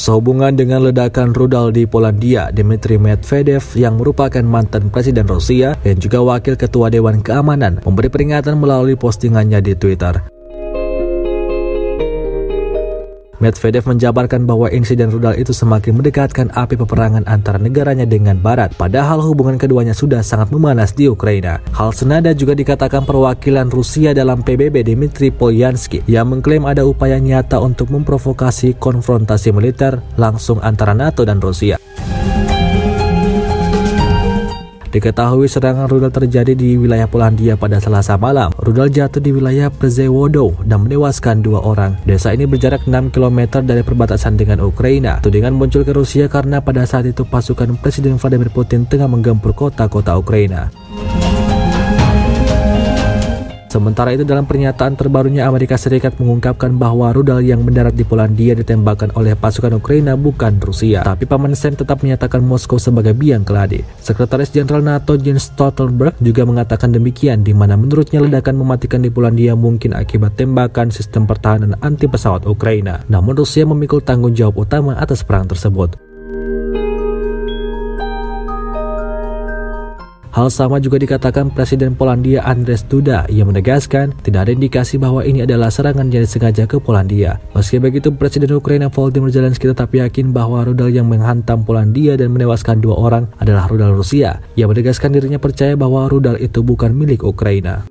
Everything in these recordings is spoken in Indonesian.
Sehubungan dengan ledakan rudal di Polandia, Dmitry Medvedev yang merupakan mantan presiden Rusia dan juga wakil ketua Dewan Keamanan memberi peringatan melalui postingannya di Twitter. Medvedev menjabarkan bahwa insiden rudal itu semakin mendekatkan api peperangan antara negaranya dengan Barat, padahal hubungan keduanya sudah sangat memanas di Ukraina. Hal senada juga dikatakan perwakilan Rusia dalam PBB Dmitry Polyansky yang mengklaim ada upaya nyata untuk memprovokasi konfrontasi militer langsung antara NATO dan Rusia. Diketahui serangan rudal terjadi di wilayah Polandia pada Selasa malam. Rudal jatuh di wilayah Przewodow dan menewaskan 2 orang. Desa ini berjarak 6 km dari perbatasan dengan Ukraina. Tudingan muncul ke Rusia karena pada saat itu pasukan Presiden Vladimir Putin tengah menggempur kota-kota Ukraina. Sementara itu, dalam pernyataan terbarunya, Amerika Serikat mengungkapkan bahwa rudal yang mendarat di Polandia ditembakkan oleh pasukan Ukraina, bukan Rusia. Tapi Paman Sam tetap menyatakan Moskow sebagai biang keladi. Sekretaris Jenderal NATO Jens Stoltenberg juga mengatakan demikian, di mana menurutnya ledakan mematikan di Polandia mungkin akibat tembakan sistem pertahanan anti pesawat Ukraina. Namun Rusia memikul tanggung jawab utama atas perang tersebut. Hal sama juga dikatakan Presiden Polandia Andrzej Duda. Ia menegaskan tidak ada indikasi bahwa ini adalah serangan yang disengaja ke Polandia. Meski begitu, Presiden Ukraina Volodymyr Zelensky tetap yakin bahwa rudal yang menghantam Polandia dan menewaskan 2 orang adalah rudal Rusia. Ia menegaskan dirinya percaya bahwa rudal itu bukan milik Ukraina.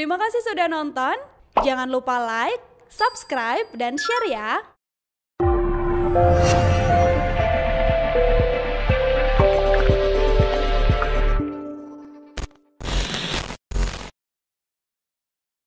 Terima kasih sudah nonton. Jangan lupa like, subscribe, dan share ya.